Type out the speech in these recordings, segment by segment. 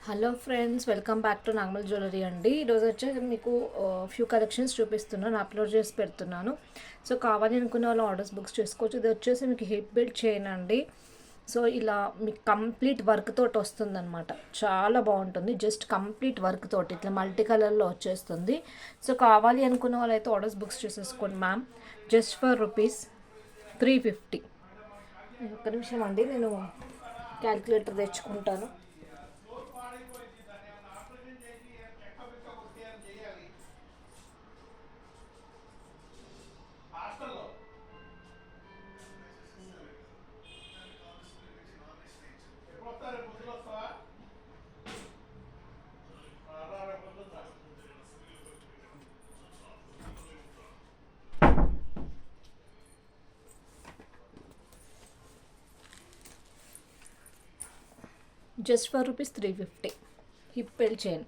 Hello friends, welcome back to normal jewellery అండి. ఈరోజు వచ్చేసి మీకు ఫ్యూ కలెక్షన్స్ చూపిస్తున్నాను, అప్లోడ్ చేసి పెడుతున్నాను. సో కావాలి అనుకున్న వాళ్ళు ఆర్డర్స్ బుక్స్ చేసుకోవచ్చు. ఇది వచ్చేసి మీకు హిప్ బెల్ట్ చైన్ అండి. సో ఇలా మీకు కంప్లీట్ వర్క్ తోటి వస్తుందన్నమాట. చాలా బాగుంటుంది. జస్ట్ కంప్లీట్ వర్క్ తోటి ఇట్లా మల్టీ కలర్లో వచ్చేస్తుంది. సో కావాలి అనుకున్న వాళ్ళు అయితే ఆర్డర్స్ బుక్స్ చేసేసుకోండి మ్యామ్. Just for ₹350. ఒక్క నిమిషం అండి, నేను క్యాల్కులేటర్ తెచ్చుకుంటాను. Just for ₹350 hip belt chain.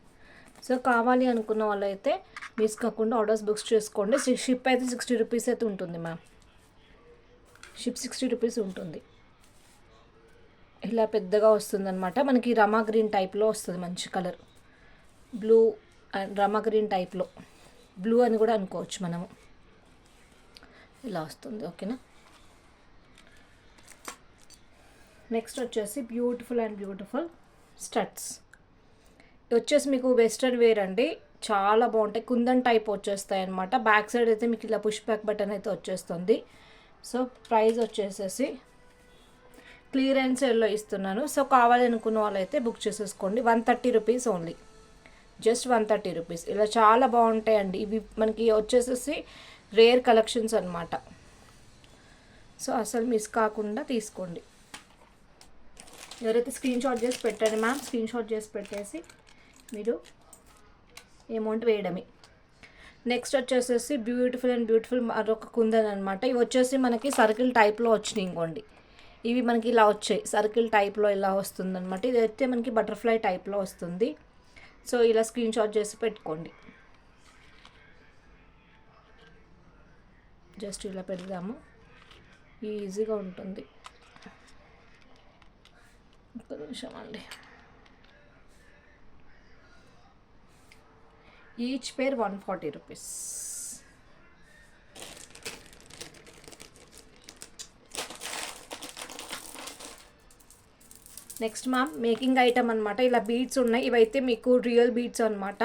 So కావాలి అనుకున్న వాళ్ళు అయితే మిస్ కాకుండా ఆర్డర్స్ బుక్స్ చేసుకోండి. షిప్ అయితే ₹60 అయితే ఉంటుంది మ్యామ్. షిప్ ₹60 ఉంటుంది. ఇలా పెద్దగా వస్తుంది అనమాట. మనకి రమా గ్రీన్ టైప్లో వస్తుంది, మంచి colour blue and Rama green టైప్లో, బ్లూ అని కూడా అనుకోవచ్చు మనము. ఇలా వస్తుంది, ఓకేనా. నెక్స్ట్ వచ్చేసి బ్యూటిఫుల్ స్టడ్స్. వచ్చేసి మీకు వెస్ట్రన్ వేర్ అండి, చాలా బాగుంటాయి. కుందన్ టైప్ వచ్చేస్తాయి అనమాట. బ్యాక్ సైడ్ అయితే మీకు ఇలా పుష్ బ్యాక్ బటన్ అయితే వచ్చేస్తుంది. సో ప్రైస్ వచ్చేసేసి క్లియరెన్స్ సేల్లో ఇస్తున్నాను. సో కావాలనుకున్న వాళ్ళైతే బుక్ చేసేసుకోండి. ₹130 ఓన్లీ, జస్ట్ ₹130. ఇలా చాలా బాగుంటాయండి. ఇవి మనకి వచ్చేసేసి రేర్ కలెక్షన్స్ అనమాట. సో అసలు మిస్ కాకుండా తీసుకోండి. ఎవరైతే స్క్రీన్ షాట్ చేసి పెట్టండి మ్యామ్. స్క్రీన్ షాట్ చేసి పెట్టేసి మీరు అమౌంట్ వేయడమే. నెక్స్ట్ వచ్చేసేసి బ్యూటిఫుల్ మరొక కుందన్ అనమాట. ఇవి వచ్చేసి మనకి సర్కిల్ టైప్లో వచ్చినాయి. ఇంకోండి, ఇవి మనకి ఇలా వచ్చాయి, సర్కిల్ టైప్లో ఇలా వస్తుంది అనమాట. ఇది అయితే మనకి బటర్ఫ్లై టైప్లో వస్తుంది. సో ఇలా స్క్రీన్ షాట్ చేసి పెట్టుకోండి. జస్ట్ ఇలా పెడదాము, ఈజీగా ఉంటుంది. ఒక్క నిమిషం అండి. ఈచ్ పేర్ ₹140. నెక్స్ట్ మ్యామ్, మేకింగ్ ఐటమ్ అనమాట. ఇలా బీడ్స్ ఉన్నాయి. ఇవైతే మీకు రియల్ బీడ్స్ అనమాట.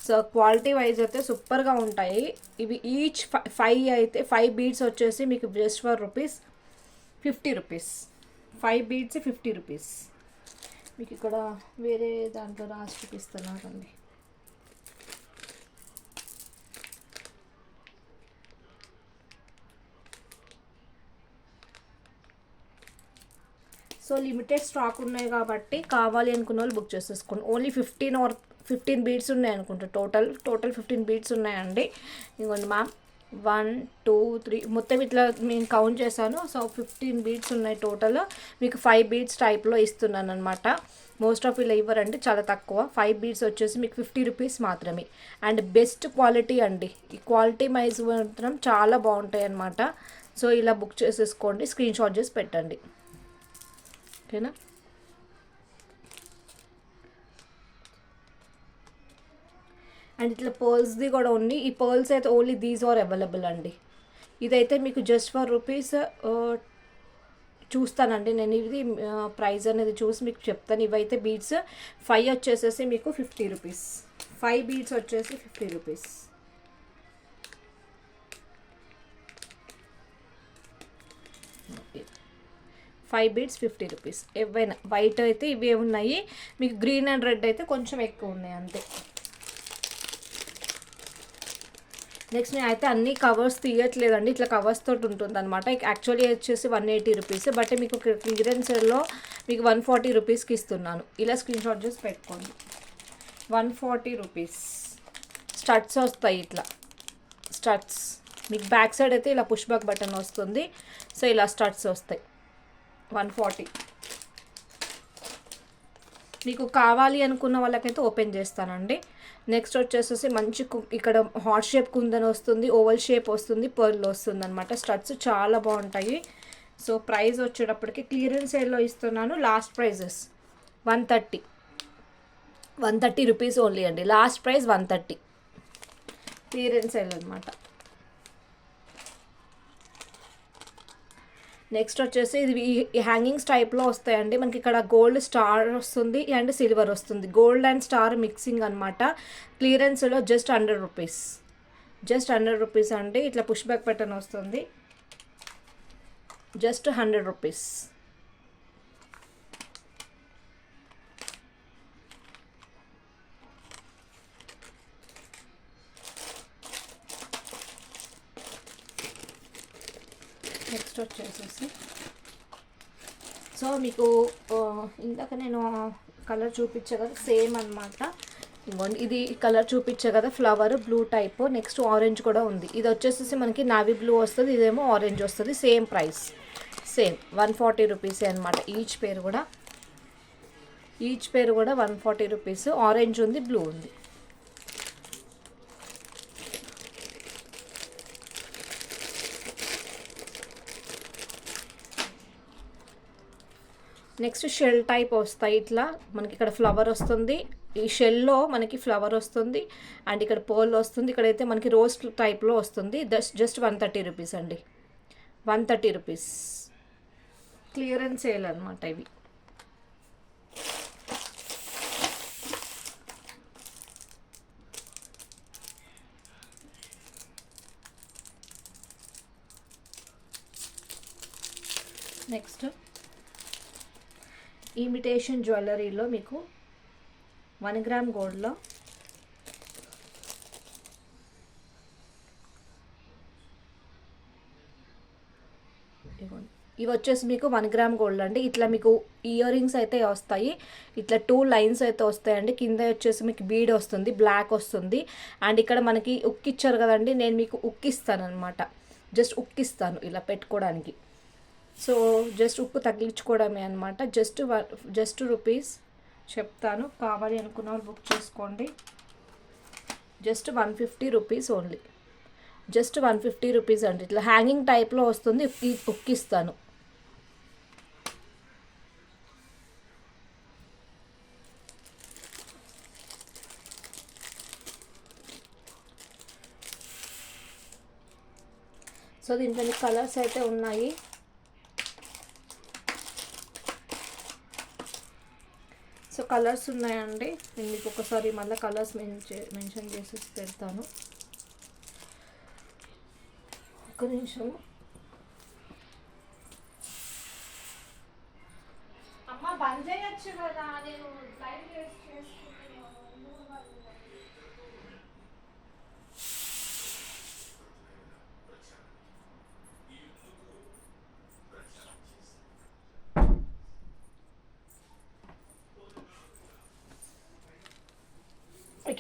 సో క్వాలిటీ వైజ్ అయితే సూపర్గా ఉంటాయి. ఇవి ఈచ్ 5 బీడ్స్ వచ్చేసి మీకు జస్ట్ ఫర్ ₹50. 5 బీడ్స్ ₹50. మీకు ఇక్కడ వేరే దాంట్లో రాసి చూపిస్తున్నారండి. సో లిమిటెడ్ స్టాక్ ఉన్నాయి కాబట్టి కావాలి అనుకున్న వాళ్ళు బుక్ చేసేసుకోండి. ఓన్లీ 15 బీడ్స్ ఉన్నాయి అనుకుంటా. టోటల్ 15 బీడ్స్ ఉన్నాయండి. ఇంకోండి మ్యామ్, 1 2 3 మొత్తం ఇట్లా నేను కౌంట్ చేశాను. సో 15 బీడ్స్ ఉన్నాయి టోటల్. మీకు 5 బీడ్స్ టైప్లో ఇస్తున్నాను అనమాట. మోస్ట్ ఆఫ్ ఇలా ఇవ్వరండి, చాలా తక్కువ. 5 బీడ్స్ వచ్చేసి మీకు ₹50 మాత్రమే. అండ్ బెస్ట్ క్వాలిటీ అండి. ఈ క్వాలిటీ వైజ్ మాత్రం చాలా బాగుంటాయి అనమాట. సో ఇలా బుక్ చేసేసుకోండి, స్క్రీన్ షాట్ చేసి పెట్టండి, ఓకేనా. అండ్ ఇట్లా పర్ల్స్ది కూడా ఉంది. ఈ పర్ల్స్ అయితే ఓన్లీ దీస్ ఆర్ అవైలబుల్ అండి. ఇదైతే మీకు జస్ట్ ఫర్ చూస్తానండి నేను. ఇది ప్రైస్ అనేది చూసి మీకు చెప్తాను. ఇవైతే బీడ్స్ 5 వచ్చేసేసి మీకు ₹50. 5 బీడ్స్ వచ్చేసి ₹50. 5 బీడ్స్ ₹50. ఏవైనా వైట్ అయితే ఇవే ఉన్నాయి. మీకు గ్రీన్ అండ్ రెడ్ అయితే కొంచెం ఎక్కువ ఉన్నాయి అంతే. నెక్స్ట్ నేను అయితే అన్ని కవర్స్ తీయట్లేదండి, ఇట్లా కవర్స్ తోటి ఉంటుంది అనమాట. యాక్చువల్లీ వచ్చేసి ₹180, బట్ మీకు క్లియరెన్స్లో మీకు ₹140కి ఇస్తున్నాను. ఇలా స్క్రీన్ షాట్ చేసి పెట్టుకోండి. ₹140. స్టడ్స్ వస్తాయి, ఇట్లా స్టడ్స్. మీకు బ్యాక్ సైడ్ అయితే ఇలా పుష్ బ్యాక్ బటన్ వస్తుంది. సో ఇలా స్టడ్స్ వస్తాయి. 140. మీకు కావాలి అనుకున్న వాళ్ళకైతే ఓపెన్ చేస్తానండి. నెక్స్ట్ వచ్చేసేసి మంచి ఇక్కడ హార్ట్ షేప్ కుందన్ వస్తుంది, ఓవల్ షేప్ వస్తుంది, పర్ల్ వస్తుంది అనమాట. స్టడ్స్ చాలా బాగుంటాయి. సో ప్రైస్ వచ్చేటప్పటికి క్లియరెన్స్ సేల్లో ఇస్తున్నాను. Last prices 130. రూపీస్ ఓన్లీ అండి. Last price 130. క్లియరెన్స్ సేల్ అనమాట. నెక్స్ట్ వచ్చేసి ఇది ఈ హ్యాంగింగ్స్ టైప్లో వస్తాయండి. మనకి ఇక్కడ గోల్డ్ స్టార్ వస్తుంది అండ్ సిల్వర్ వస్తుంది. గోల్డ్ అండ్ స్టార్ మిక్సింగ్ అనమాట. క్లియరెన్స్లో జస్ట్ 100 రూపీస్. జస్ట్ 100 రూపీస్ అండి. ఇట్లా పుష్ బ్యాక్ బటన్ వస్తుంది. Just 100 rupees. నెక్స్ట్ వచ్చేసేసి సో మీకు ఇందాక నేను కలర్ చూపించా కదా, సేమ్ అనమాట. ఇంకోండి ఇది కలర్ చూపించా కదా, flower blue type. Next orange కూడా ఉంది. ఇది వచ్చేసేసి మనకి నావీ బ్లూ వస్తుంది, ఇదేమో ఆరెంజ్ వస్తుంది. సేమ్ ప్రైస్, సేమ్ 140 రూపీసే అనమాట. ఈచ్ పేరు కూడా 140 రూపీస్. ఆరెంజ్ ఉంది, బ్లూ ఉంది. నెక్స్ట్ షెల్ టైప్ వస్తాయి. ఇట్లా మనకి ఇక్కడ ఫ్లవర్ వస్తుంది, ఈ షెల్లో మనకి ఫ్లవర్ వస్తుంది అండ్ ఇక్కడ పర్ల్ వస్తుంది. ఇక్కడైతే మనకి రోజ్ టైప్లో వస్తుంది. జస్ట్ 130 రూపీస్ అండి. 130 రూపీస్. క్లియరెన్స్ సేల్ అనమాట ఇవి. నెక్స్ట్ ఇమిటేషన్ జ్యువెలరీలో మీకు 1 గ్రామ్ గోల్డ్లో ఇవి వచ్చేసి మీకు 1 గ్రామ్ గోల్డ్ అండి. ఇట్లా మీకు ఇయర్ రింగ్స్ అయితే వస్తాయి. ఇట్లా 2 లైన్స్ అయితే వస్తాయండి. కింద వచ్చేసి మీకు బీడ్ వస్తుంది, బ్లాక్ వస్తుంది. అండ్ ఇక్కడ మనకి ఉక్కిచ్చారు కదండి, నేను మీకు ఉక్కిస్తాను అనమాట. జస్ట్ ఉక్కిస్తాను ఇలా పెట్టుకోవడానికి. సో జస్ట్ ఉక్కు తగిలించుకోవడమే అనమాట. జస్ట్ రూపీస్ చెప్తాను, కావాలి అనుకున్న వాళ్ళు బుక్ చేసుకోండి. Just 150 rupees only. Just 150 rupees అండి. ఇట్లా హ్యాంగింగ్ టైప్లో వస్తుంది, ఉక్కిస్తాను. సో దీంట్లో కలర్స్ అయితే ఉన్నాయి. సో కలర్స్ ఉన్నాయండి. నేను మీకు ఒకసారి మళ్ళీ కలర్స్ మెన్షన్ చేసి పెడతాను. ఒక్క నిమిషం. అమ్మ బంద్ చేయొచ్చు కదా, నేను లైవ్ చేసుకుంటున్నాను.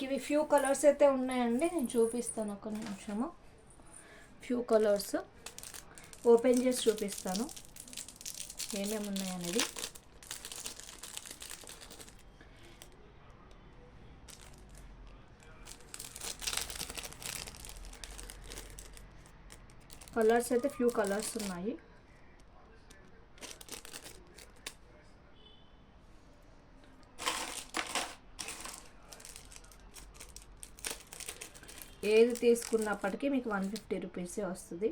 ఇవి ఫ్యూ కలర్స్ అయితే ఉన్నాయండి, నేను చూపిస్తాను. ఒక నిమిషము. ఫ్యూ కలర్స్ ఓపెన్ చేసి చూపిస్తాను ఏమేమి ఉన్నాయనేది. కలర్స్ అయితే ఫ్యూ కలర్స్ ఉన్నాయి. ఏది తీసుకున్నప్పటికీ మీకు 150 రూపీసే వస్తుంది.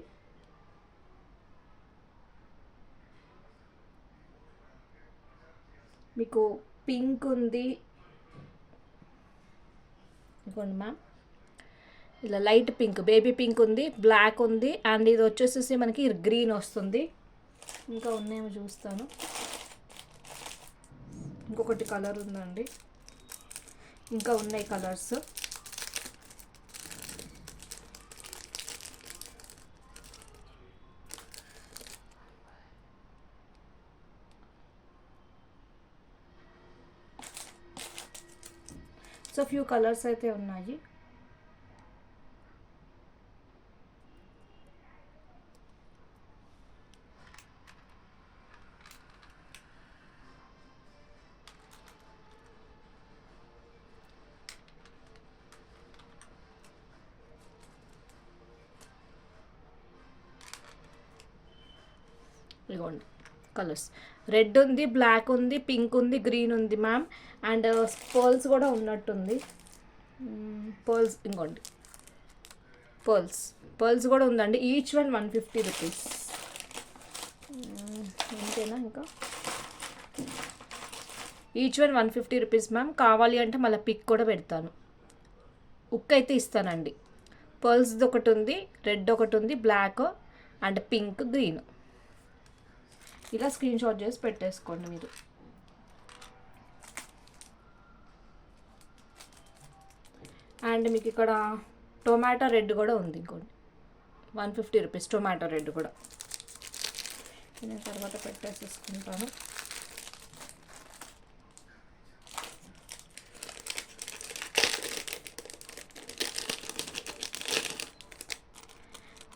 మీకు పింక్ ఉంది, ఇదిగోండి మ్యామ్, ఇలా లైట్ పింక్, బేబీ పింక్ ఉంది, బ్లాక్ ఉంది అండ్ ఇది వచ్చేసేసి మనకి గ్రీన్ వస్తుంది. ఇంకా ఉన్నాయేమో చూస్తాను. ఇంకొకటి కలర్ ఉందండి, ఇంకా ఉన్నాయి కలర్స్. సో ఫ్యూ కలర్స్ అయితే ఉన్నాయి. ఇదిగోండి కలర్స్. రెడ్ ఉంది, బ్లాక్ ఉంది, పింక్ ఉంది, గ్రీన్ ఉంది మ్యామ్. అండ్ పర్ల్స్ కూడా ఉన్నట్టుంది. పర్ల్స్ ఇంకోండి, పర్ల్స్ కూడా ఉందండి. Each one 150 rupees. అంతేనా? ఇంకా ఈచ్ వన్ 150 రూపీస్ మ్యామ్. కావాలి అంటే మళ్ళీ పిక్ కూడా పెడతాను. ఉక్ అయితే ఇస్తానండి. పర్ల్స్ది ఒకటి ఉంది, రెడ్ ఒకటి ఉంది, బ్లాక్ అండ్ పింక్, గ్రీన్. ఇలా స్క్రీన్ షాట్ చేసి పెట్టేసుకోండి మీరు. అండ్ మీకు ఇక్కడ టొమాటో రెడ్ కూడా ఉంది ఇంకోటి, 150 రూపీస్ టొమాటో రెడ్ కూడా. నేను తర్వాత పెట్టేసేసుకుంటాను.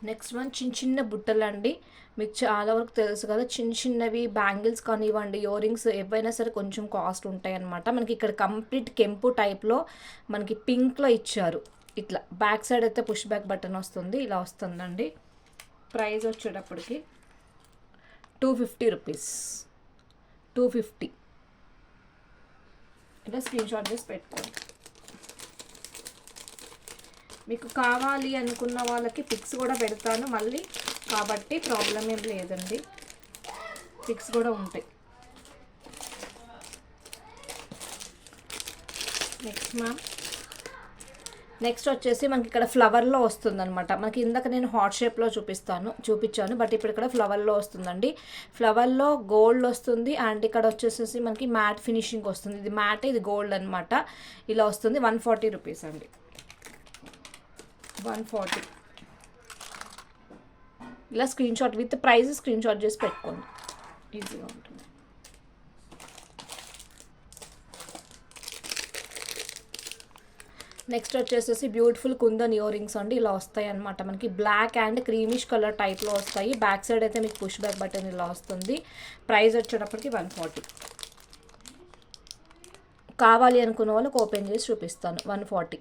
నెక్స్ట్ వన్ చిన్న బుట్టలు అండి. మీకు చాలా వరకు తెలుసు కదా, చిన్నవి బ్యాంగిల్స్ కానివ్వండి, ఇయర్ రింగ్స్ ఏవైనా సరే కొంచెం కాస్ట్ ఉంటాయి అన్నమాట. మనకి ఇక్కడ కంప్లీట్ కెంపు టైప్లో మనకి పింక్లో ఇచ్చారు. ఇట్లా బ్యాక్ సైడ్ అయితే పుష్ బ్యాక్ బటన్ వస్తుంది, ఇలా వస్తుందండి. ప్రైస్ వచ్చేటప్పటికి 250 రూపీస్. 250. ఇలా స్క్రీన్ షాట్ చేసి పెట్టుకోండి. మీకు కావాలి అనుకున్న వాళ్ళకి పిక్స్ కూడా పెడతాను మళ్ళీ, కాబట్టి ప్రాబ్లం ఏం లేదండి, పిక్స్ కూడా ఉంటాయి. నెక్స్ట్ వచ్చేసి మనకి ఇక్కడ ఫ్లవర్లో వస్తుందన్నమాట. మనకి ఇందాక నేను హార్ట్ షేప్లో చూపించాను, బట్ ఇప్పుడు ఇక్కడ ఫ్లవర్లో వస్తుందండి. ఫ్లవర్లో గోల్డ్ వస్తుంది అండ్ ఇక్కడ వచ్చేసేసి మనకి మ్యాట్ ఫినిషింగ్ వస్తుంది. ఇది మ్యాట్, ఇది గోల్డ్ అనమాట. ఇలా వస్తుంది. 140 రూపీస్ అండి. 140. ఇలా screen shot with price screen shot చేసి పెట్టుకోండి, ఈజీగా ఉంటుంది. నెక్స్ట్ వచ్చేసేసి బ్యూటిఫుల్ కుందన్ ఇయర్ రింగ్స్ అండి. ఇలా వస్తాయి అనమాట. మనకి బ్లాక్ అండ్ క్రీమిష్ కలర్ టైప్లో వస్తాయి. బ్యాక్ సైడ్ అయితే మీకు పుష్ బ్యాక్ బటన్ ఇలా వస్తుంది. ప్రైస్ వచ్చేటప్పటికి 140. కావాలి అనుకున్న వాళ్ళకి ఓపెన్ చేసి చూపిస్తాను. 140.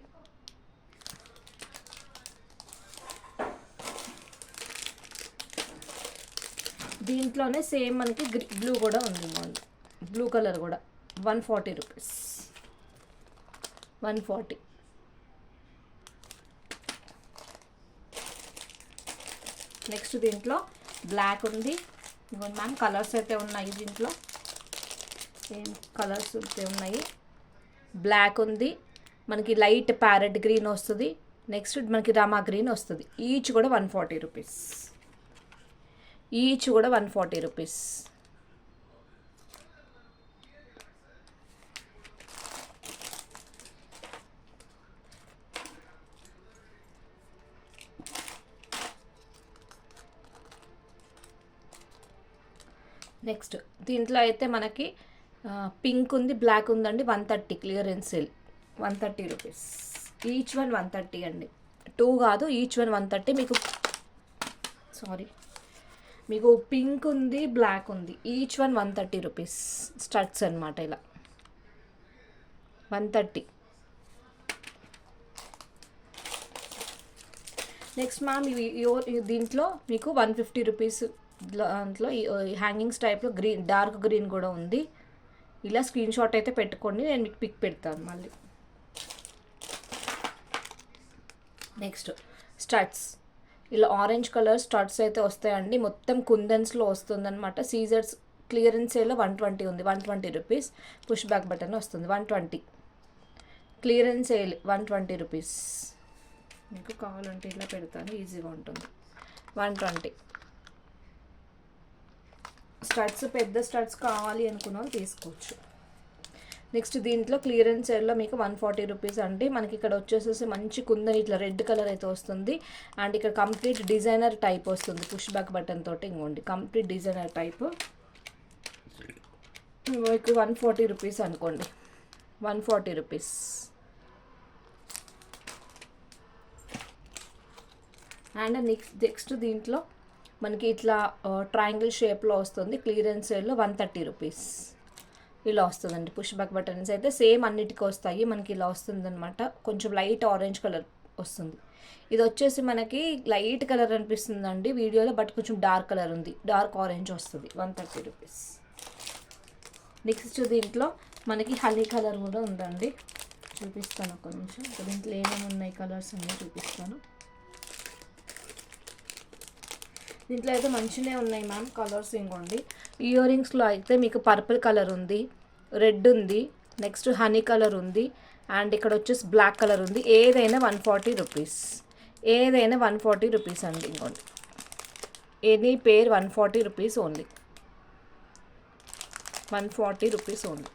దీంట్లోనే సేమ్ మనకి బ్లూ కూడా ఉంది, బ్లూ కలర్ కూడా. 140 రూపీస్. 140. నెక్స్ట్ దీంట్లో బ్లాక్ ఉంది. ఇంకోటి మ్యామ్ కలర్స్ అయితే ఉన్నాయి దీంట్లో, సేమ్ కలర్స్ అయితే ఉన్నాయి. బ్లాక్ ఉంది, మనకి లైట్ ప్యారెట్ గ్రీన్ వస్తుంది. నెక్స్ట్ మనకి రామా గ్రీన్ వస్తుంది. ఈచ్ కూడా 140 రూపీస్. ఈచ్ కూడా 140 రూపీస్. నెక్స్ట్ దీంట్లో అయితే మనకి పింక్ ఉంది, బ్లాక్ ఉందండి. 130 clearance sale. 130 rupees. Each one 130 అండి. 2 కాదు, ఈచ్ వన్ 130. మీకు పింక్ ఉంది, బ్లాక్ ఉంది. Each one 130 rupees. స్టడ్స్ అనమాట. ఇలా 130. నెక్స్ట్ మ్యామ్ దీంట్లో మీకు 150 రూపీస్. దాంట్లో హ్యాంగింగ్స్ టైప్లో గ్రీన్, డార్క్ గ్రీన్ కూడా ఉంది. ఇలా స్క్రీన్ షాట్ అయితే పెట్టుకోండి, నేను మీకు పిక్ పెడతాను మళ్ళీ. Next studs. ఇలా ఆరెంజ్ కలర్ స్టడ్స్ అయితే వస్తాయండి. మొత్తం కుందన్స్లో వస్తుందన్నమాట. సీజర్స్ క్లియరెన్స్ సేల్లో 120 ఉంది. 120 రూపీస్. పుష్ బ్యాక్ బటన్ వస్తుంది. 120 క్లియరెన్స్ సేల్. 120 రూపీస్. మీకు కావాలంటే ఇలా పెడతాను, ఈజీగా ఉంటుంది. 120. స్టడ్స్, పెద్ద స్టడ్స్ కావాలి అనుకున్న వాళ్ళు తీసుకోవచ్చు. నెక్స్ట్ దీంట్లో క్లియరెన్స్ సేల్లో మీకు 140 రూపీస్ అండి. మనకి ఇక్కడ వచ్చేసేసి మంచి కుందని ఇట్లా రెడ్ కలర్ అయితే వస్తుంది. అండ్ ఇక్కడ కంప్లీట్ డిజైనర్ టైప్ వస్తుంది. పుష్ బ్యాక్ బటన్ తోటి. ఇంకోండి కంప్లీట్ డిజైనర్ టైప్. మీకు 140 రూపీస్ అనుకోండి. 140 రూపీస్. అండ్ నెక్స్ట్ దీంట్లో మనకి ఇట్లా ట్రయాంగిల్ షేప్లో వస్తుంది. క్లియరెన్స్ సేల్లో 130 రూపీస్. ఇలా వస్తుందండి. పుష్ బ్యాక్ బటన్స్ అయితే సేమ్ అన్నిటికీ వస్తాయి. మనకి ఇలా వస్తుంది అనమాట. కొంచెం లైట్ ఆరెంజ్ కలర్ వస్తుంది. ఇది వచ్చేసి మనకి లైట్ కలర్ అనిపిస్తుందండి వీడియోలో, బట్ కొంచెం డార్క్ కలర్ ఉంది, డార్క్ ఆరెంజ్ వస్తుంది. 130 రూపీస్. నెక్స్ట్ దీంట్లో మనకి హనీ కలర్ కూడా ఉందండి, చూపిస్తాను ఒక నిమిషం. దీంట్లో ఏమేమి ఉన్నాయి కలర్స్ అన్నీ చూపిస్తాను. దీంట్లో అయితే మంచిగా ఉన్నాయి మ్యామ్ కలర్స్. ఇంకోండి ఇయర్ రింగ్స్లో అయితే మీకు పర్పుల్ కలర్ ఉంది, రెడ్ ఉంది, నెక్స్ట్ హనీ కలర్ ఉంది, అండ్ ఇక్కడ వచ్చేసి బ్లాక్ కలర్ ఉంది. ఏదైనా 140 రూపీస్, ఏదైనా 140 రూపీస్ అండి. ఇంకోండి ఎనీ పేర్ 140 రూపీస్ ఓన్లీ, 140 రూపీస్ ఓన్లీ.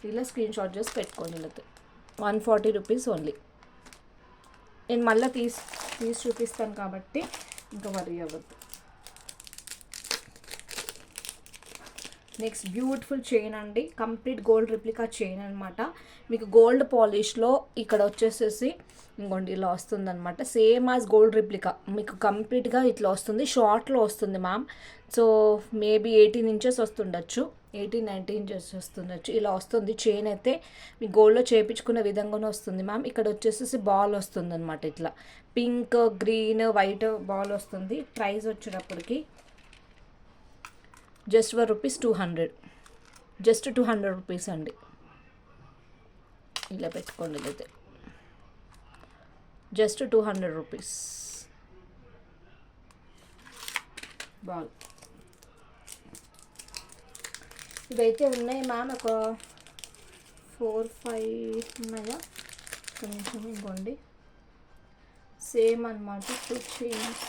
ఇలా స్క్రీన్ షాట్ చేసి పెట్టుకోండి. లేకపోతే 140 రూపీస్ ఓన్లీ. నేను మళ్ళీ తీసి చూపిస్తాను కాబట్టి ఇంకా వరీ అవ్వద్దు. నెక్స్ట్ బ్యూటిఫుల్ చైన్ అండి, కంప్లీట్ గోల్డ్ రిప్లికా చైన్ అనమాట. మీకు గోల్డ్ పాలిష్లో ఇక్కడ వచ్చేసేసి ఇంకోండి ఇలా వస్తుంది అనమాట, సేమ్ యాజ్ గోల్డ్ రిప్లికా. మీకు కంప్లీట్గా ఇట్లా వస్తుంది, షార్ట్లో వస్తుంది మ్యామ్. సో మేబీ 18 ఇంచెస్ వస్తుండొచ్చు, 18-19 ఇంచెస్ వస్తుండొచ్చు. ఇలా వస్తుంది చైన్ అయితే. మీ గోల్డ్లో చేయించుకునే విధంగానే వస్తుంది మ్యామ్. ఇక్కడ వచ్చేసేసి బాల్ వస్తుంది అనమాట, ఇట్లా పింక్, గ్రీన్, వైట్ బాల్ వస్తుంది. ప్రైస్ వచ్చేటప్పటికి జస్ట్ ఫర్ ₹200, జస్ట్ 200 రూపీస్ అండి. ఇలా పెట్టుకోండి, అయితే జస్ట్ 200 రూపీస్ బాల్. ఇవైతే ఉన్నాయి మ్యామ్, ఒక 4-5 ఉన్నాయా కొంచెం. ఇంకోండి సేమ్ అనమాట, 2 చైన్స్,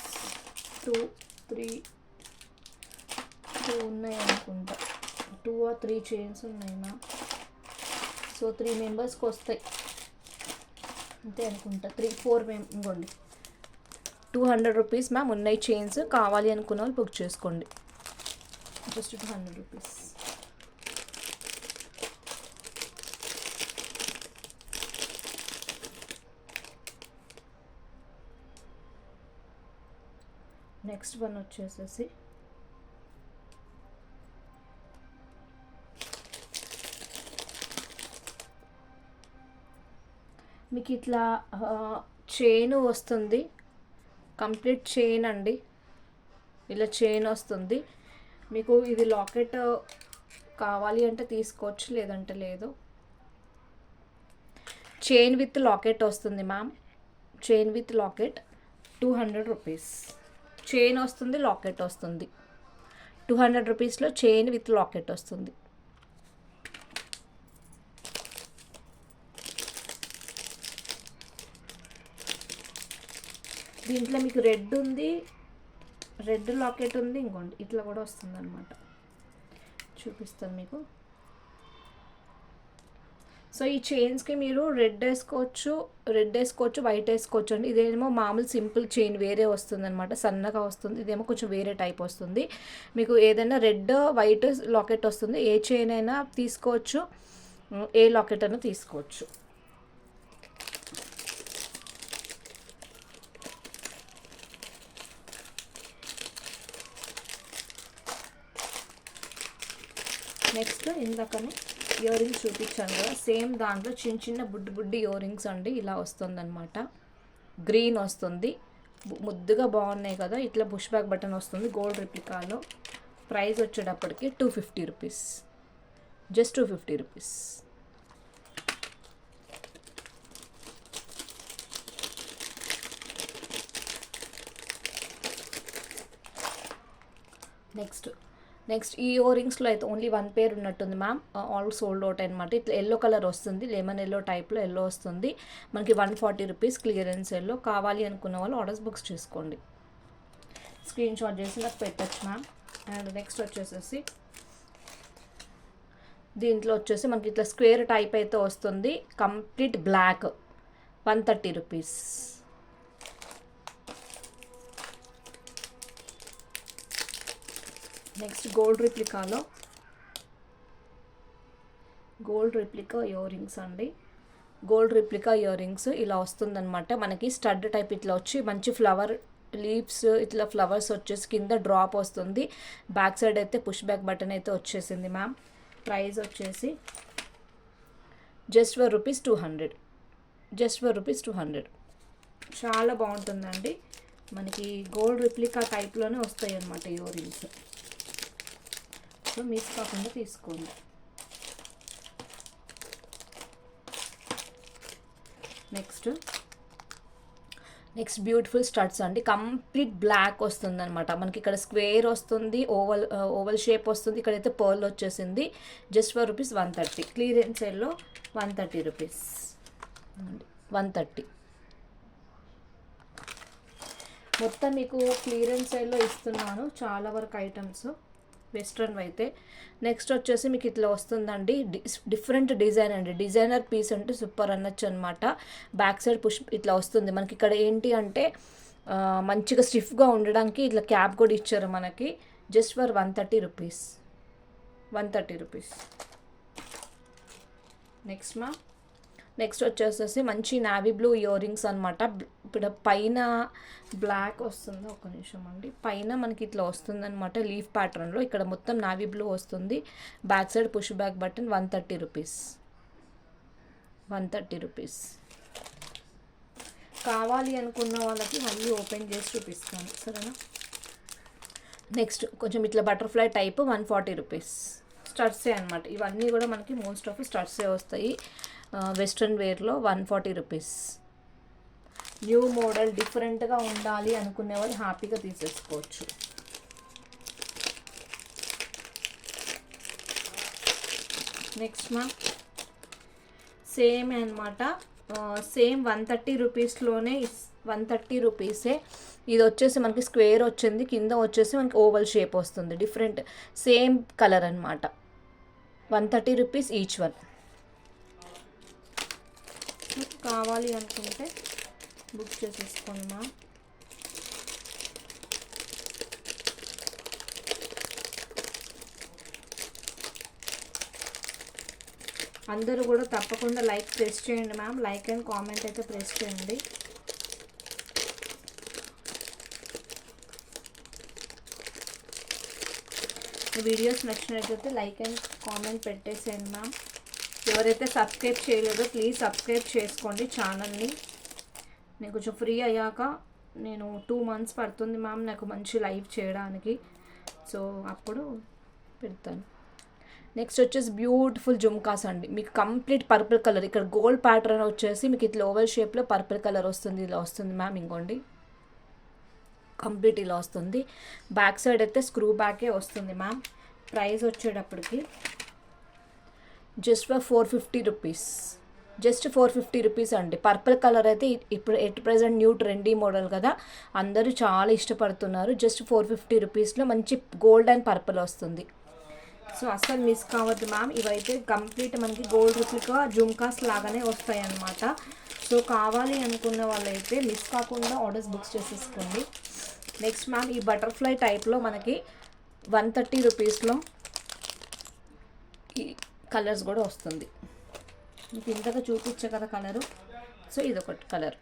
2-3 ఉన్నాయి అనుకుంటా, 2 or 3 చైన్స్ ఉన్నాయి మ్యామ్. సో 3 మెంబర్స్కి వస్తాయి అంతే అనుకుంటా, 3-4 ఇంకోండి 200 రూపీస్ మ్యామ్. ఉన్నాయి చైన్స్, కావాలి అనుకున్న వాళ్ళు బుక్ చేసుకోండి, జస్ట్ 200 రూపీస్. నెక్స్ట్ వన్ వచ్చేసేసి మీకు ఇట్లా చైన్ వస్తుంది, కంప్లీట్ చైన్ అండి. ఇలా చైన్ వస్తుంది మీకు. ఇది లాకెట్ కావాలి అంటే తీసుకోవచ్చు, లేదంటే లేదు. చైన్ విత్ లాకెట్ వస్తుంది ma'am, chain with locket 200 rupees. Chain వస్తుంది, లాకెట్ వస్తుంది. 200 రూపీస్లో చైన్ విత్ లాకెట్ వస్తుంది. దీంట్లో మీకు రెడ్ ఉంది, రెడ్ లాకెట్ ఉంది. ఇంకోండి ఇట్లా కూడా వస్తుంది అనమాట, చూపిస్తాను మీకు. సో ఈ చైన్స్కి మీరు రెడ్ వేసుకోవచ్చు, వైట్ వేసుకోవచ్చు అండి. ఇదేమో మామూలు సింపుల్ చైన్ వేరే వస్తుంది అనమాట, సన్నగా వస్తుంది. ఇదేమో కొంచెం వేరే టైప్ వస్తుంది. మీకు ఏదైనా రెడ్, వైట్ లాకెట్ వస్తుంది. ఏ చైన్ అయినా తీసుకోవచ్చు, ఏ లాకెట్ అయినా తీసుకోవచ్చు. నెక్స్ట్ ఇందాకనే ఇయర్ రింగ్స్ చూపించాను కదా, సేమ్ దాంట్లో చిన్న చిన్న బుడ్డి ఇయర్ రింగ్స్ అండి. ఇలా వస్తుంది అనమాట, గ్రీన్ వస్తుంది, ముద్దుగా బాగున్నాయి కదా. ఇట్లా పుష్ బ్యాక్ బటన్ వస్తుంది గోల్డ్ రిప్లికాలో. ప్రైస్ వచ్చేటప్పటికి 250 రూపీస్, జస్ట్ 250 రూపీస్. నెక్స్ట్ ఈ ఇయర్ రింగ్స్లో అయితే ఓన్లీ 1 పేర్ ఉన్నట్టుంది మ్యామ్, ఆల్ సోల్డ్ అవుట్ అనమాట. ఇట్లా ఎల్లో కలర్ వస్తుంది, లెమన్ ఎల్లో టైప్లో ఎల్లో వస్తుంది మనకి. 140 రూపీస్ క్లియరెన్స్ ఎల్లో. కావాలి అనుకున్న వాళ్ళు ఆర్డర్స్ బుక్స్ చేసుకోండి, స్క్రీన్ షాట్ చేసి నాకు పెట్టచ్చు మ్యామ్. అండ్ నెక్స్ట్ వచ్చేసేసి దీంట్లో వచ్చేసి మనకి ఇట్లా స్క్వేర్ టైప్ అయితే వస్తుంది, complete black, 130 rupees. Next gold replica earrings అండి. గోల్డ్ రిప్లికా ఇయర్ రింగ్స్ ఇలా వస్తుందన్నమాట మనకి. స్టడ్ టైప్ ఇట్లా వచ్చి మంచి ఫ్లవర్ లీవ్స్, ఇట్లా ఫ్లవర్స్ వచ్చేసి కింద డ్రాప్ వస్తుంది. బ్యాక్ సైడ్ అయితే పుష్ బ్యాక్ బటన్ అయితే వచ్చేసింది మ్యామ్. ప్రైస్ వచ్చేసి జస్ట్ ఫర్ ₹200, జస్ట్ ఫర్ ₹200. చాలా బాగుంటుందండి. మనకి గోల్డ్ రిప్లికా టైప్లోనే వస్తాయి అన్నమాట ఇయర్ రింగ్స్. సో మిస్ కాకుండా తీసుకోండి. నెక్స్ట్ బ్యూటిఫుల్ స్టడ్స్ అండి. కంప్లీట్ బ్లాక్ వస్తుంది అనమాట. మనకి ఇక్కడ స్క్వేర్ వస్తుంది, ఓవల్ షేప్ వస్తుంది. ఇక్కడైతే పర్ల్ వచ్చేసింది. Just for rupees 130. క్లియరెన్స్ సేల్లో 130 రూపీస్. 130 మొత్తం మీకు క్లియరెన్స్ సేల్లో ఇస్తున్నాను చాలా వరకు ఐటమ్స్ వెస్ట్రన్ అయితే. నెక్స్ట్ వచ్చేసి మీకు ఇట్లా వస్తుందండి. డిఫరెంట్ డిజైన్ అండి. డిజైనర్ పీస్ అంటే సూపర్ అనొచ్చు అనమాట. బ్యాక్ సైడ్ పుష్ ఇట్లా వస్తుంది. మనకి ఇక్కడ ఏంటి అంటే మంచిగా స్టిఫ్గా ఉండడానికి ఇట్లా క్యాప్ కూడా ఇచ్చారు మనకి. Just for 130 rupees. 130 rupees. Next వచ్చేసేసి మంచి నావీ బ్లూ ఇయర్ రింగ్స్ అనమాట. ఇప్పుడు పైన బ్లాక్ వస్తుంది, ఒక నిమిషం అండి. పైన మనకి ఇట్లా వస్తుంది అనమాట లీఫ్ ప్యాటర్న్లో. ఇక్కడ మొత్తం నావీ బ్లూ వస్తుంది. Back side push back button. 130 rupees. 130 rupees. కావాలి అనుకున్న వాళ్ళకి మళ్ళీ ఓపెన్ చేసి చూపిస్తాను, సరేనా? నెక్స్ట్ కొంచెం ఇట్లా బటర్ఫ్లై టైప్ 140 రూపీస్. స్టడ్సే అనమాట. ఇవన్నీ కూడా మనకి మోస్ట్ ఆఫ్ స్టడ్సే వస్తాయి వెస్ట్రన్ వేర్లో. 140 రూపీస్. న్యూ మోడల్ డిఫరెంట్గా ఉండాలి అనుకునే వాళ్ళు హ్యాపీగా తీసేసుకోవచ్చు. నెక్స్ట్ సేమ్ అనమాట. సేమ్ 130 రూపీస్లోనే 130 రూపీసే. ఇది వచ్చేసి మనకి స్క్వేర్ వచ్చింది, కింద వచ్చేసి మనకి ఓవల్ షేప్ వస్తుంది. డిఫరెంట్ సేమ్ కలర్ అనమాట. 130 రూపీస్ ఈచ్ వన్. కావాలి అనుకుంటే బుక్ చేసేసుకోండి మా. అందరూ కూడా తప్పకుండా లైక్ ప్రెస్ చేయండి మ్యామ్. లైక్ అండ్ కామెంట్ అయితే ప్రెస్ చేయండి. వీడియోస్ నచ్చినట్లయితే లైక్ అండ్ కామెంట్ పెట్టేసేయండి మ్యామ్. ఎవరైతే సబ్స్క్రైబ్ చేయలేదో ప్లీజ్ సబ్స్క్రైబ్ చేసుకోండి ఛానల్ని. నేను కొంచెం ఫ్రీ అయ్యాక, నేను 2 మంత్స్ పడుతుంది మ్యామ్ నాకు మంచి లైవ్ చేయడానికి. సో అప్పుడు పెడతాను. నెక్స్ట్ వచ్చేసి బ్యూటిఫుల్ జుమ్కాస్ అండి. మీకు కంప్లీట్ పర్పుల్ కలర్. ఇక్కడ గోల్డ్ ప్యాటర్న్ వచ్చేసి మీకు ఇట్లా ఓవల్ షేప్లో పర్పుల్ కలర్ వస్తుంది. ఇలా వస్తుంది మ్యామ్. ఇంకోండి కంప్లీట్ ఇలా వస్తుంది. బ్యాక్ సైడ్ అయితే స్క్రూ బ్యాకే వస్తుంది మ్యామ్. ప్రైస్ వచ్చేటప్పటికి just for 450 rupees. Just 450 rupees అండి. పర్పుల్ కలర్ అయితే ఇప్పుడు at present new trendy model కదా, అందరూ చాలా ఇష్టపడుతున్నారు. జస్ట్ 450 రూపీస్లో మంచి గోల్డ్ అండ్ పర్పుల్ వస్తుంది. సో అస్సలు మిస్ కావద్దు మ్యామ్. ఇవైతే కంప్లీట్ మనకి గోల్డ్ రిప్లికా జుమ్కాస్ లాగానే వస్తాయి అన్నమాట. సో కావాలి అనుకున్న వాళ్ళైతే మిస్ కాకుండా ఆర్డర్స్ బుక్స్ చేసేసుకోండి. నెక్స్ట్ మ్యామ్ ఈ బటర్ఫ్లై టైప్లో మనకి 130 రూపీస్లో ఈ కలర్స్ కూడా వస్తుంది. మీకు ఇంతగా చూపించే కదా కలరు. సో ఇదొకటి కలర్.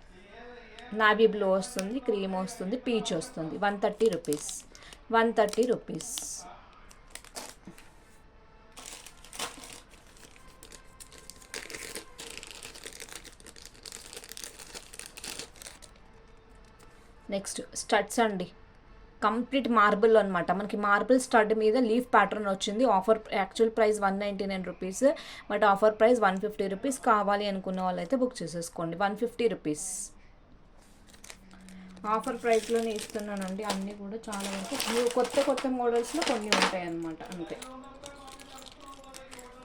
నావీ బ్లూ వస్తుంది, క్రీమ్ వస్తుంది, పీచ్ వస్తుంది. 130 రూపీస్. 130 రూపీస్. నెక్స్ట్ స్టడ్స్ అండి. కంప్లీట్ మార్బుల్ అనమాట. మనకి మార్బుల్ స్టడ్ మీద లీఫ్ ప్యాటర్న్ వచ్చింది. Offer actual price 199 rupees, but offer price 150 rupees. కావాలి అనుకున్న వాళ్ళైతే బుక్ చేసేసుకోండి. 150 రూపీస్ ఆఫర్ ప్రైస్లోనే ఇస్తున్నానండి. అన్నీ కూడా చాలా వరకు కొత్త మోడల్స్లో కొన్ని ఉంటాయి అన్నమాట, అంతే.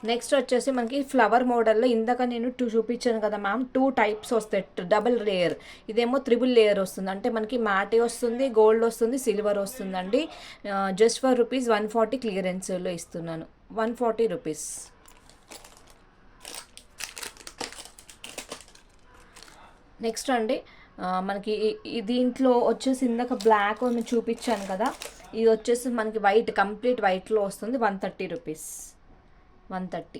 నెక్స్ట్ వచ్చేసి మనకి ఫ్లవర్ మోడల్లో ఇందాక నేను 2 చూపించాను కదా మ్యామ్. 2 టైప్స్ వస్తాయి. Double layer. ఇదేమో 3 లేయర్ వస్తుంది. అంటే మనకి మ్యాటే వస్తుంది, గోల్డ్ వస్తుంది, సిల్వర్ వస్తుందండి. జస్ట్ ఫర్ రూపీస్ 140 క్లియరెన్స్లో ఇస్తున్నాను. 140 రూపీస్. నెక్స్ట్ అండి మనకి దీంట్లో వచ్చేసి ఇందాక బ్లాక్ చూపించాను కదా, ఇది వచ్చేసి మనకి వైట్, కంప్లీట్ వైట్లో వస్తుంది. 130 రూపీస్. 130.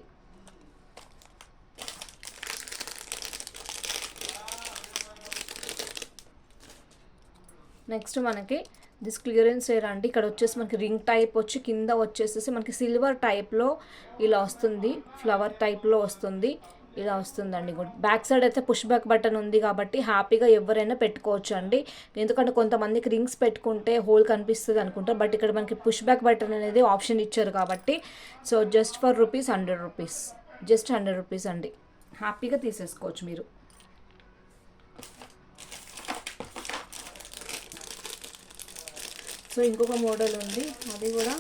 నెక్స్ట్ మనకి దిస్ క్లియరెన్స్ ఏరా అండి. ఇక్కడ వచ్చేసి మనకి రింగ్ టైప్ వచ్చి కింద వచ్చేసేసి మనకి సిల్వర్ టైప్లో ఇలా వస్తుంది. ఫ్లవర్ టైప్లో వస్తుంది. ఇలా వస్తుందండి. బ్యాక్ సైడ్ అయితే పుష్ బ్యాక్ బటన్ ఉంది కాబట్టి హ్యాపీగా ఎవరైనా పెట్టుకోవచ్చు అండి. ఎందుకంటే కొంతమందికి రింగ్స్ పెట్టుకుంటే హోల్ కనిపిస్తుంది అనుకుంటారు, బట్ ఇక్కడ మనకి పుష్ బ్యాక్ బటన్ అనేది ఆప్షన్ ఇచ్చారు కాబట్టి so just for rupees 100 rupees, just 100 rupees అండి. హ్యాపీగా తీసేసుకోవచ్చు మీరు. సో ఇంకొక మోడల్ ఉంది, అది కూడా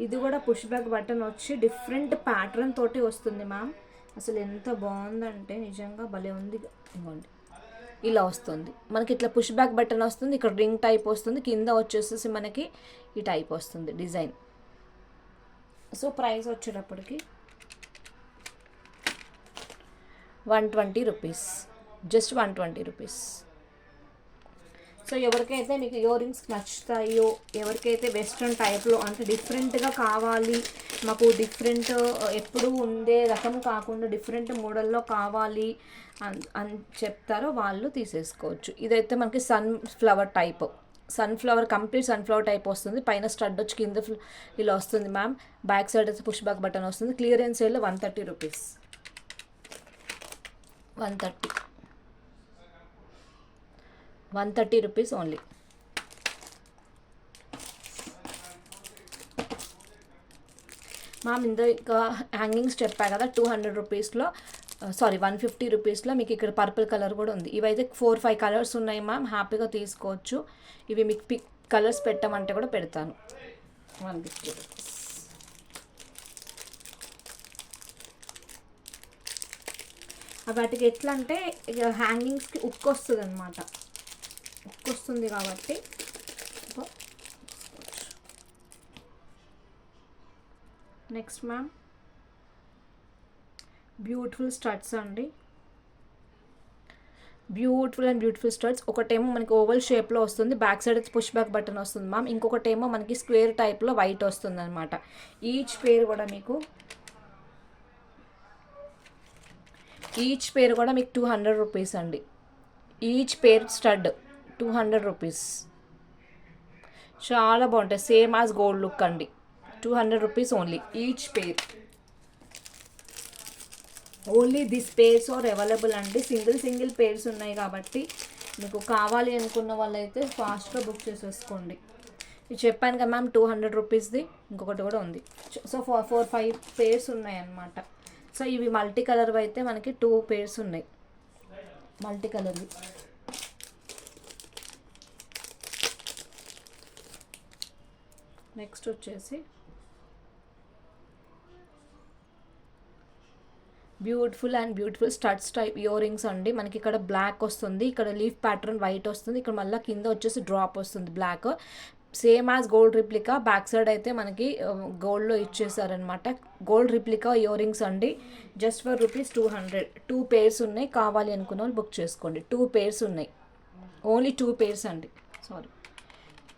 ఇది కూడా పుష్ బ్యాక్ బటన్ వచ్చి డిఫరెంట్ ప్యాటర్న్ తోటి వస్తుంది మ్యామ్. అసలు ఎంత బాగుందంటే నిజంగా భలే ఉంది. ఇవ్వండి, ఇలా వస్తుంది మనకి. ఇట్లా పుష్ బ్యాక్ బటన్ వస్తుంది, ఇక్కడ రింగ్ టైప్ వస్తుంది, కింద వచ్చేసేసి మనకి ఈ టైప్ వస్తుంది డిజైన్. సో ప్రైస్ వచ్చేటప్పటికి 120 రూపీస్, జస్ట్ 120 రూపీస్. సో ఎవరికైతే మీకు ఇయర్ రింగ్స్ నచ్చుతాయో, ఎవరికైతే వెస్ట్రన్ టైప్లో అంటే డిఫరెంట్గా కావాలి, మాకు డిఫరెంట్ ఎప్పుడు ఉండే రకం కాకుండా డిఫరెంట్ మోడల్లో కావాలి అని చెప్తారో వాళ్ళు తీసేసుకోవచ్చు. ఇదైతే మనకి sunflower type, sunflower complete sunflower type వస్తుంది. పైన స్టడ్ వచ్చి కింద ఇలా వస్తుంది మ్యామ్. బ్యాక్ సైడ్ అయితే పుష్ బ్యాక్ బటన్ వస్తుంది. క్లియరెన్స్ సేల్లో 130 రూపీస్, 130 రూపీస్ ఓన్లీ. మ్యామ్ ఇంకా హ్యాంగింగ్స్ చెప్పా కదా 200 రూపీస్లో, సారీ 150 రూపీస్లో మీకు ఇక్కడ పర్పుల్ కలర్ కూడా ఉంది. ఇవైతే 4-5 కలర్స్ ఉన్నాయి మ్యామ్, హ్యాపీగా తీసుకోవచ్చు. ఇవి మీకు పిక్ కలర్స్ పెట్టమంటే కూడా పెడతాను. 150 రూపీస్. వాటికి ఎట్లా అంటే హ్యాంగింగ్స్కి ఉక్కు వస్తుంది అనమాట, ఉక్కు వస్తుంది కాబట్టి. నెక్స్ట్ మ్యామ్ బ్యూటిఫుల్ స్టడ్స్ అండి, బ్యూటిఫుల్ స్టడ్స్. ఒకటేమో మనకి ఓవల్ షేప్లో వస్తుంది, back side push back button వస్తుంది మ్యామ్. ఇంకొకటేమో మనకి స్క్వేర్ టైప్లో వైట్ వస్తుంది అనమాట. ఈచ్ పేర్ కూడా మీకు 200 రూపీస్ అండి. Each pair stud 200 rupees. చాలా బాగుంటాయి, సేమ్ యాజ్ గోల్డ్ లుక్ అండి. 200 rupees only each pair. Only this pairs are available అండి. సింగిల్ పేర్స్ ఉన్నాయి కాబట్టి మీకు కావాలి అనుకున్న వాళ్ళైతే ఫాస్ట్గా బుక్ చేసేసుకోండి. ఇది చెప్పాను కదా మ్యామ్ 200 రూపీస్ది. ఇంకొకటి కూడా ఉంది. సో 4-5 పేర్స్ ఉన్నాయి అన్నమాట. సో ఇవి మల్టీ కలర్ అయితే మనకి 2 పేర్స్ ఉన్నాయి, మల్టీ కలర్వి. నెక్స్ట్ వచ్చేసి beautiful studs type ear rings అండి. మనకి ఇక్కడ బ్లాక్ వస్తుంది, ఇక్కడ లీఫ్ ప్యాటర్న్ వైట్ వస్తుంది, ఇక్కడ మళ్ళీ కింద వచ్చేసి డ్రాప్ వస్తుంది black, same as gold replica. Back side అయితే మనకి గోల్డ్లో ఇచ్చేసారనమాట. గోల్డ్ రిప్లికా ఇయర్ రింగ్స్ అండి, జస్ట్ ఫర్ రూపీస్ 200. 2 పేర్స్ ఉన్నాయి, కావాలి అనుకున్న వాళ్ళు బుక్ చేసుకోండి. 2 పేర్స్ ఉన్నాయి, ఓన్లీ 2 పేర్స్ అండి. సారీ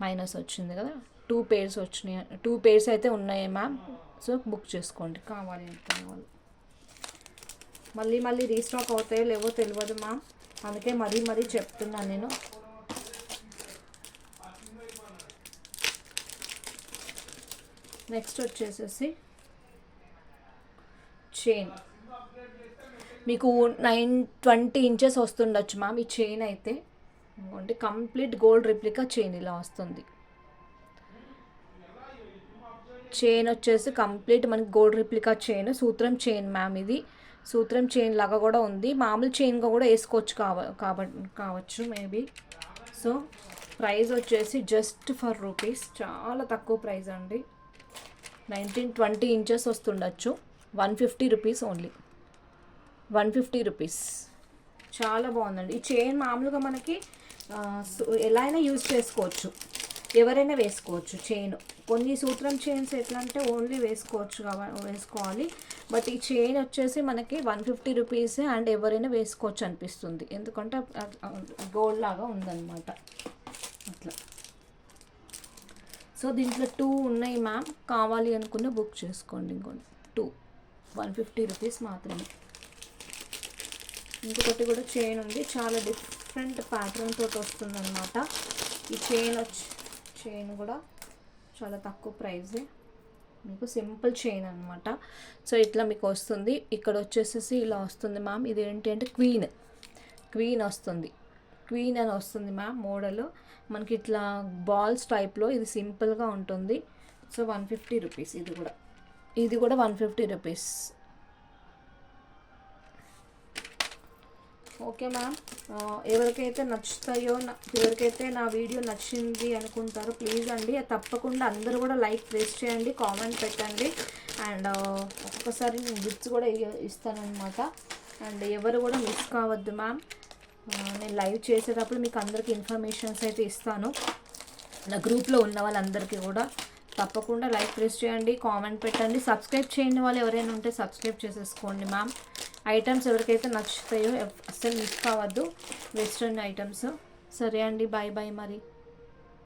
మైనస్ వచ్చింది కదా, 2 పేర్స్ వచ్చినాయి. 2 పేర్స్ అయితే ఉన్నాయి మ్యామ్. సో బుక్ చేసుకోండి కావాలి అనుకున్న వాళ్ళు. మళ్ళీ రీస్టాక్ అవుతాయో లేవో తెలియదు మ్యామ్, అందుకే మరీ చెప్తున్నాను నేను. నెక్స్ట్ వచ్చేసేసి చైన్ మీకు 9-20 ఇంచెస్ వస్తుండొచ్చు మ్యామ్. ఈ చైన్ అయితే అంటే కంప్లీట్ గోల్డ్ రిప్లికా చైన్ ఇలా వస్తుంది. చైన్ వచ్చేసి కంప్లీట్ మనకి గోల్డ్ రిప్లికా చైన్, సూత్రం చైన్ మ్యామ్. ఇది సూత్రం చైన్ లాగా కూడా ఉంది, మామూలు చైన్గా కూడా వేసుకోవచ్చు కావచ్చు మేబీ. సో ప్రైస్ వచ్చేసి జస్ట్ ఫర్ రూపీస్, చాలా తక్కువ ప్రైస్ అండి. 19-20 ఇంచెస్ వస్తుండొచ్చు. 150 rupees only, 150 rupees. చాలా బాగుందండి ఈ చైన్. మామూలుగా మనకి ఎలా అయినా యూజ్ చేసుకోవచ్చు, ఎవరైనా వేసుకోవచ్చు చైన్. కొన్ని సూత్రం చైన్స్ ఎట్లా అంటే ఓన్లీ వేసుకోవాలి, బట్ ఈ చైన్ వచ్చేసి మనకి 150 రూపీస్ అండ్ ఎవరైనా వేసుకోవచ్చు అనిపిస్తుంది, ఎందుకంటే గోల్డ్ లాగా ఉందన్నమాట అట్లా. సో దీంట్లో 2 ఉన్నాయి మ్యామ్, కావాలి అనుకున్న బుక్ చేసుకోండి. ఇంకొన్ని 2 150 రూపీస్ మాత్రమే. ఇంకొకటి కూడా చైన్ ఉంది, చాలా డిఫరెంట్ ప్యాటర్న్ తోటి వస్తుందన్నమాట. ఈ చైన్ కూడా చాలా తక్కువ ప్రైజే, మీకు సింపుల్ చైన్ అనమాట. సో ఇట్లా మీకు వస్తుంది. ఇక్కడ వచ్చేసేసి ఇలా వస్తుంది మ్యామ్. ఇది ఏంటి అంటే క్వీన్ వస్తుంది, క్వీన్ అని వస్తుంది మ్యామ్ మోడల్. మనకి ఇట్లా బాల్స్ టైప్లో ఇది సింపుల్గా ఉంటుంది. So 150 rupees. ఇది కూడా 150 రూపీస్. Okay ma'am. ఎవరికైతే నచ్చుతాయో, ఎవరికైతే నా వీడియో నచ్చింది అనుకుంటారో ప్లీజ్ అండి తప్పకుండా అందరూ కూడా లైక్ ప్రెస్ చేయండి, కామెంట్ పెట్టండి. అండ్ ఒక్కొక్కసారి నేను గిఫ్ట్స్ కూడా ఇస్తానన్నమాట. అండ్ ఎవరు కూడా మిస్ కావద్దు మ్యామ్. నేను లైవ్ చేసేటప్పుడు మీకు అందరికీ ఇన్ఫర్మేషన్స్ అయితే ఇస్తాను. నా గ్రూప్లో ఉన్న వాళ్ళందరికీ కూడా తప్పకుండా లైక్ ప్రెస్ చేయండి, కామెంట్ పెట్టండి. సబ్స్క్రైబ్ చేయని వాళ్ళు ఎవరైనా ఉంటే సబ్స్క్రైబ్ చేసేసుకోండి మ్యామ్. ఐటమ్స్ ఎవరికైతే నచ్చుతాయో అస్సలు మిస్ కావద్దు, వెస్ట్రన్ ఐటమ్స్. సరే అండి, బాయ్ బాయ్ మరి.